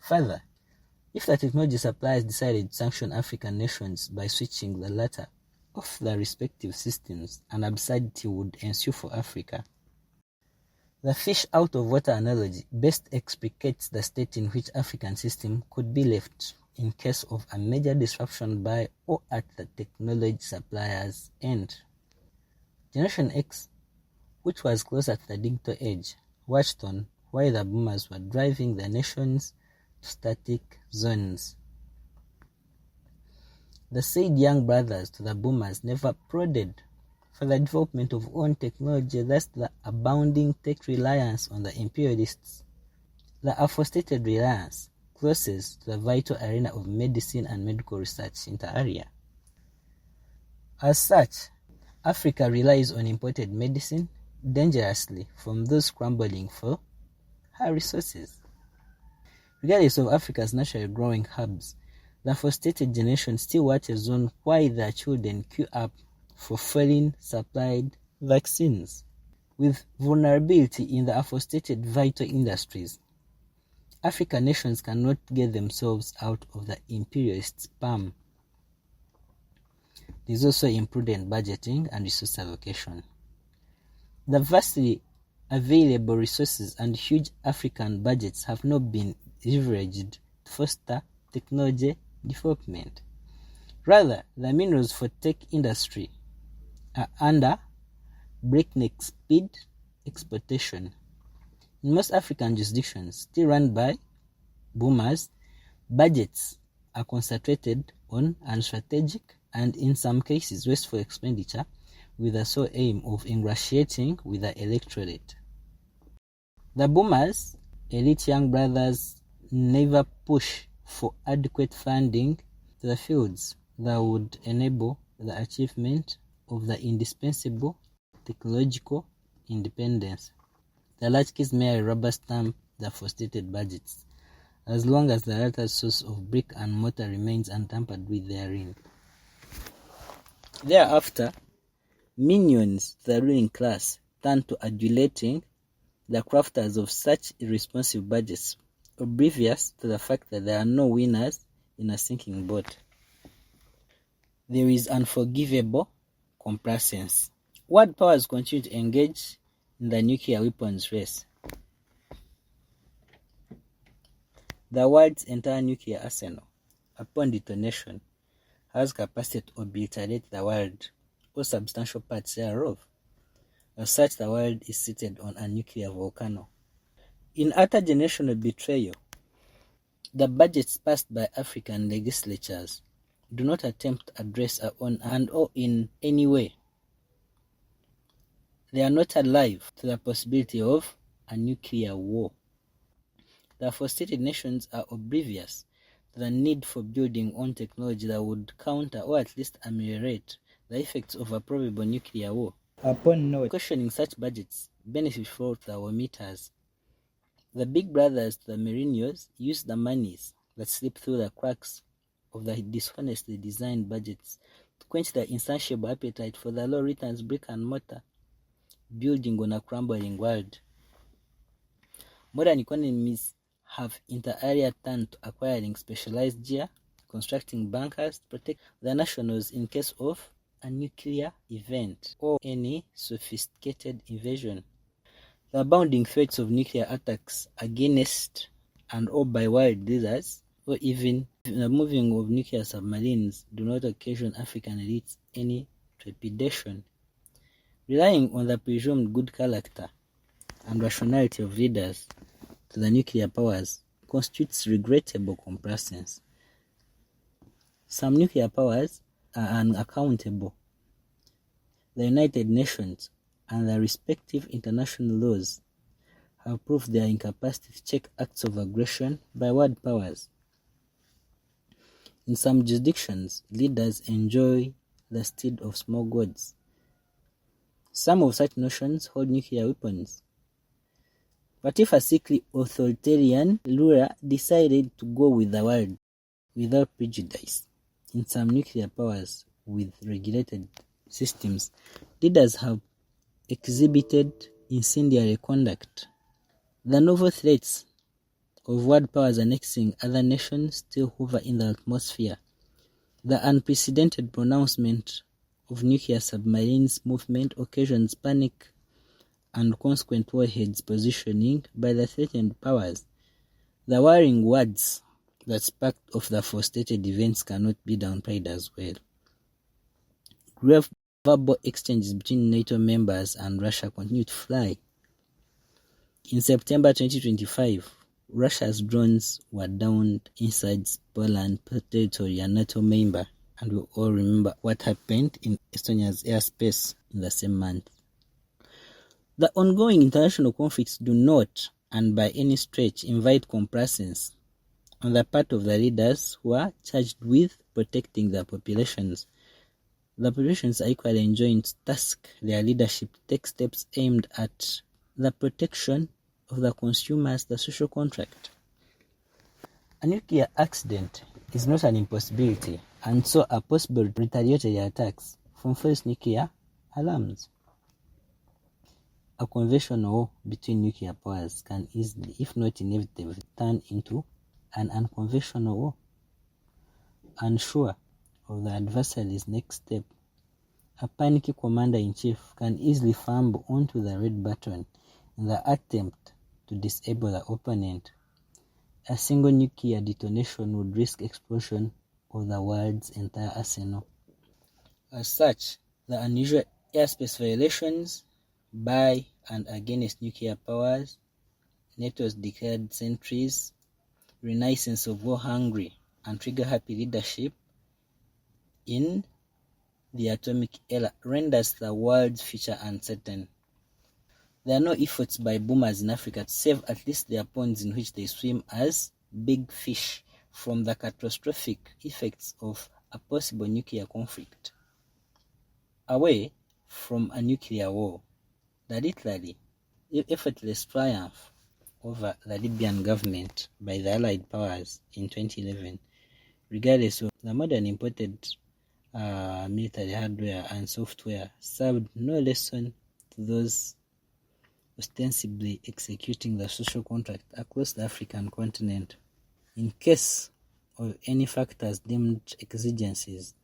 Further, if the technology suppliers decided to sanction African nations by switching the latter off their respective systems, an absurdity would ensue for Africa. The fish out of water analogy best explicates the state in which African system could be left in case of a major disruption by or at the technology suppliers' end. Generation X, which was closer to the digital age, watched on while the boomers were driving the nations to static zones. The said young brothers to the boomers never prodded for the development of own technology, thus the abounding tech reliance on the imperialists. The aforestated reliance closest to the vital arena of medicine and medical research inter alia. As such, Africa relies on imported medicine dangerously from those scrambling for her resources. Regardless of Africa's naturally growing hubs, the aforestated generation still watches on why their children queue up for foreign supplied vaccines. With vulnerability in the aforestated vital industries, African nations cannot get themselves out of the imperialist palm. There is also imprudent budgeting and resource allocation. The vastly available resources and huge African budgets have not been leveraged to foster technology development. Rather, the minerals for tech industry are under breakneck speed exploitation. In most African jurisdictions still run by boomers, budgets are concentrated on unstrategic and in some cases wasteful expenditure with the sole aim of ingratiating with the electorate. The boomers, elite young brothers, never push for adequate funding to the fields that would enable the achievement of the indispensable technological independence. The latchkeys may rubber stamp the aforestated budgets, as long as the latter source of brick and mortar remains untampered with therein. Thereafter, minions to the ruling class turn to adulating the crafters of such irresponsive budgets, oblivious to the fact that there are no winners in a sinking boat. There is unforgivable complacency. World powers continue to engage in the nuclear weapons race. The world's entire nuclear arsenal, upon detonation, has capacity to obliterate the world or substantial parts thereof. As such, the world is seated on a nuclear volcano. In utter generational betrayal, the budgets passed by African legislatures do not attempt to address our own hand or in any way. They are not alive to the possibility of a nuclear war. The aforestated nations are oblivious to the need for building on technology that would counter or at least ameliorate the effects of a probable nuclear war. Upon not questioning such budgets, benefit for the emitters. The big brothers to the merinos use the monies that slip through the cracks of the dishonestly designed budgets to quench the insatiable appetite for the low returns brick and mortar, building on a crumbling world. Modern economies have inter alia turned to acquiring specialized gear, constructing bunkers to protect the nationals in case of a nuclear event or any sophisticated invasion. The abounding threats of nuclear attacks against and or by world leaders, or even the moving of nuclear submarines, do not occasion African elites any trepidation. Relying on the presumed good character and rationality of leaders to the nuclear powers constitutes regrettable complacency. Some nuclear powers are unaccountable. The United Nations and their respective international laws have proved their incapacity to check acts of aggression by world powers. In some jurisdictions, leaders enjoy the stead of small gods. Some of such nations hold nuclear weapons. But if a sickly authoritarian ruler decided to go with the world without prejudice, in some nuclear powers with regulated systems, leaders have exhibited incendiary conduct. The novel threats of world powers annexing other nations still hover in the atmosphere. The unprecedented pronouncement of nuclear submarines movement occasions panic and consequent warheads positioning by the threatened powers. The worrying words that sparked off the four-stated events cannot be downplayed as well. Grave verbal exchanges between NATO members and Russia continue to fly. In September 2025, Russia's drones were downed inside Poland territory, a NATO member, and we all remember what happened in Estonia's airspace in the same month. The ongoing international conflicts do not, and by any stretch, invite complacency on the part of the leaders who are charged with protecting their populations. The populations are equally enjoined to task their leadership to take steps aimed at the protection of the consumers, the social contract. A nuclear accident is not an impossibility, and so are possible retaliatory attacks from false nuclear alarms. A conventional war between nuclear powers can easily, if not inevitably, turn into an unconventional war. Unsure of the adversary's next step, a panicky commander-in-chief can easily fumble onto the red button in the attempt to disable the opponent. A single nuclear detonation would risk explosion of the world's entire arsenal. As such, the unusual airspace violations by and against nuclear powers, NATO's declared centuries, renaissance of war-hungry and trigger-happy leadership in the atomic era renders the world's future uncertain. There are no efforts by boomers in Africa to save at least their ponds in which they swim as big fish from the catastrophic effects of a possible nuclear conflict. Away from a nuclear war, the literally effortless triumph over the Libyan government by the Allied powers in 2011, regardless of the modern imported military hardware and software, served no lesson to those ostensibly executing the social contract across the African continent. In case of any factors deemed exigencies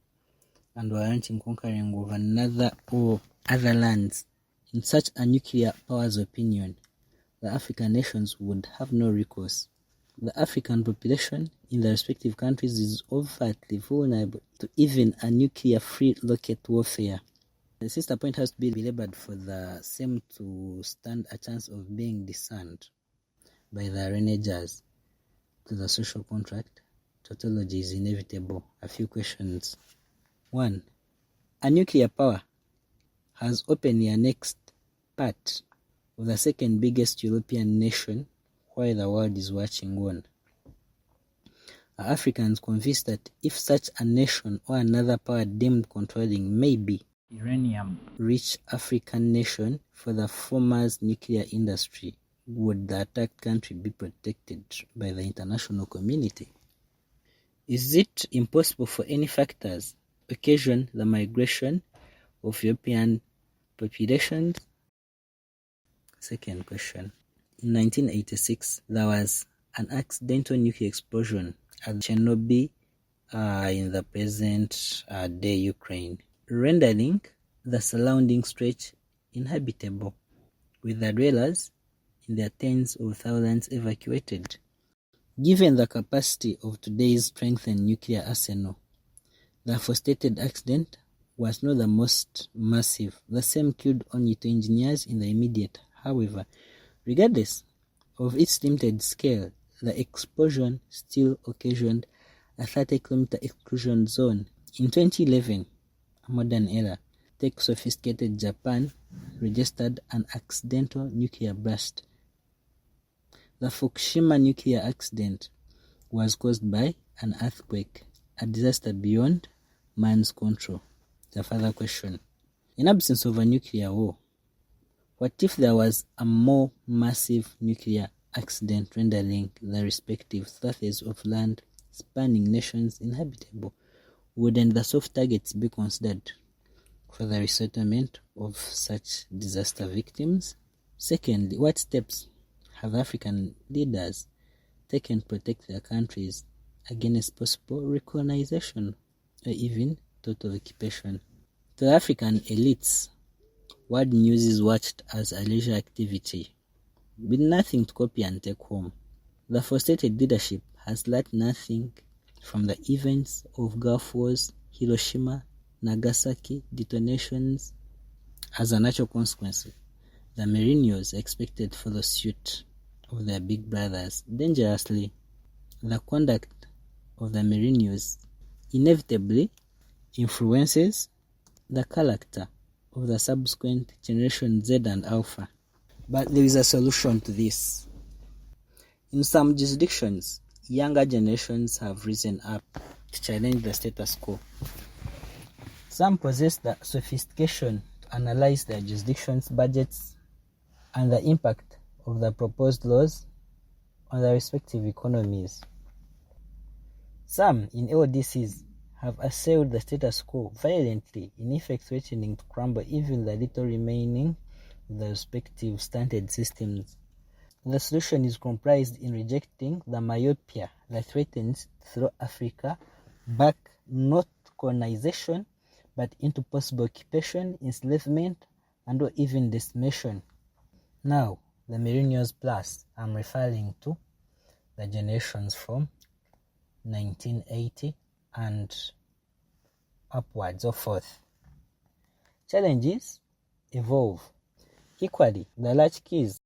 and warranting conquering of another or other lands, in such a nuclear power's opinion, the African nations would have no recourse. The African population in the respective countries is overtly vulnerable to even a nuclear-free rocket warfare. The sister point has to be belabored for the same to stand a chance of being discerned by the renegers to the social contract. Tautology is inevitable. A few questions. 1. A nuclear power has openly annexed part of the second biggest European nation while the world is watching on. Are Africans convinced that if such a nation or another power deemed controlling maybe uranium-rich African nation for the former's nuclear industry, would the attacked country be protected by the international community? Is it impossible for any factors to occasion the migration of European populations? Second question. In 1986, there was an accidental nuclear explosion at Chernobyl in the present-day Ukraine, rendering the surrounding stretch inhabitable, with the dwellers in their tens of thousands evacuated. Given the capacity of today's strengthened nuclear arsenal, the aforementioned accident was not the most massive. The same killed only 2 engineers in the immediate. However, regardless of its limited scale, the explosion still occasioned a 30-kilometer exclusion zone. In 2011, a modern era, tech-sophisticated Japan registered an accidental nuclear blast. The Fukushima nuclear accident was caused by an earthquake, a disaster beyond man's control. The further question. In absence of a nuclear war, what if there was a more massive nuclear accident rendering the respective swaths of land spanning nations inhabitable? Wouldn't the soft targets be considered for the resettlement of such disaster victims? Secondly, what steps have African leaders taken to protect their countries against possible recolonization or even total occupation. To the African elites, world news is watched as a leisure activity, with nothing to copy and take home. The frustrated leadership has learned nothing from the events of Gulf Wars, Hiroshima, Nagasaki detonations. As a natural consequence, the millennials expected to follow suit of their big brothers dangerously. The conduct of the millennials inevitably influences the character of the subsequent generation Z and Alpha. But there is a solution to this. In some jurisdictions, younger generations have risen up to challenge the status quo. Some possess the sophistication to analyze their jurisdictions' budgets and the impact of the proposed laws on their respective economies. Some in LDCs have assailed the status quo violently, in effect threatening to crumble even the little remaining of the respective stunted systems. The solution is comprised in rejecting the myopia that threatens to throw Africa back not to colonization, but into possible occupation, enslavement, and or even decimation. Now, the millennials plus, I'm referring to the generations from 1980 and upwards or forth. Challenges evolve. Equally, the latchkeys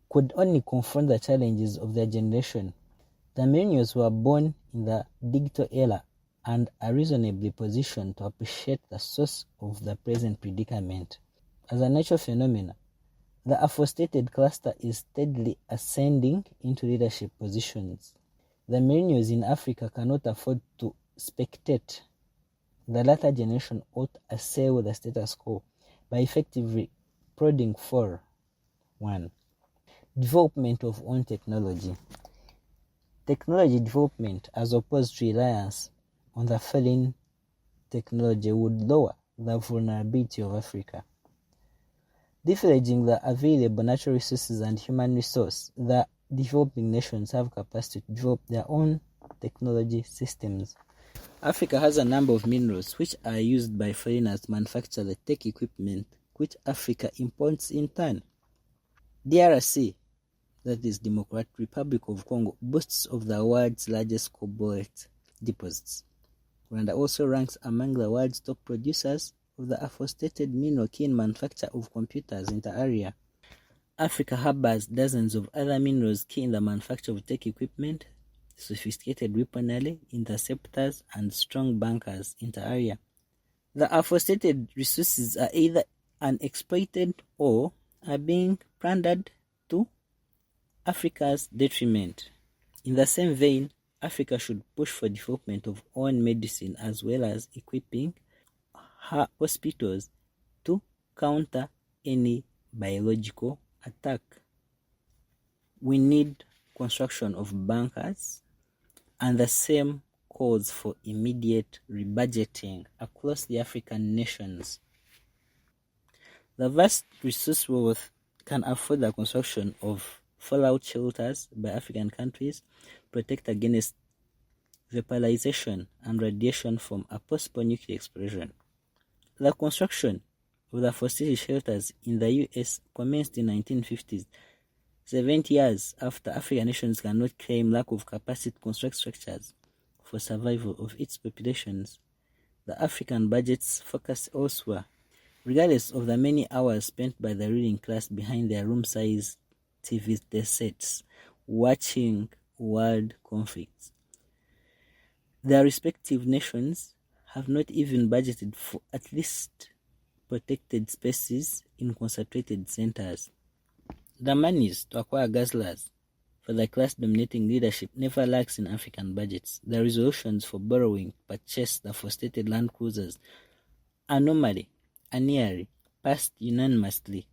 could only confront the challenges of their generation. The millennials were born in the digital era and are reasonably positioned to appreciate the source of the present predicament. As a natural phenomenon, the aforestated cluster is steadily ascending into leadership positions. The millennials in Africa cannot afford to spectate. The latter generation ought to assail the status quo by effectively prodding for 1. Development of own technology. Technology development, as opposed to reliance on the foreign technology, would lower the vulnerability of Africa. Leveraging the available natural resources and human resource, the developing nations have capacity to develop their own technology systems. Africa has a number of minerals which are used by foreigners to manufacture the tech equipment which Africa imports in turn. DRC, that is Democratic Republic of Congo, boasts of the world's largest cobalt deposits. Rwanda also ranks among the world's top producers of the aforestated mineral key in manufacture of computers in the area. Africa harbors dozens of other minerals key in the manufacture of tech equipment, sophisticated weaponry, interceptors, and strong bunkers in the area. The aforestated resources are either unexploited or are being plundered to Africa's detriment. In the same vein, Africa should push for development of own medicine as well as equipping her hospitals to counter any biological attack. We need construction of bunkers, and the same calls for immediate rebudgeting across the African nations. The vast resource wealth can afford the construction of fallout shelters by African countries, protect against vaporization and radiation from a possible nuclear explosion. The construction of the forested shelters in the US commenced in the 1950s, 70 years after African nations cannot claim lack of capacity to construct structures for survival of its populations. The African budgets focus elsewhere, regardless of the many hours spent by the ruling class behind their room-sized TV sets watching world conflicts. Their respective nations have not even budgeted for at least protected spaces in concentrated centers. The monies to acquire guzzlers for the class-dominating leadership never lacks in African budgets. The resolutions for borrowing to purchase the frustrated land cruisers are normally, annually, passed unanimously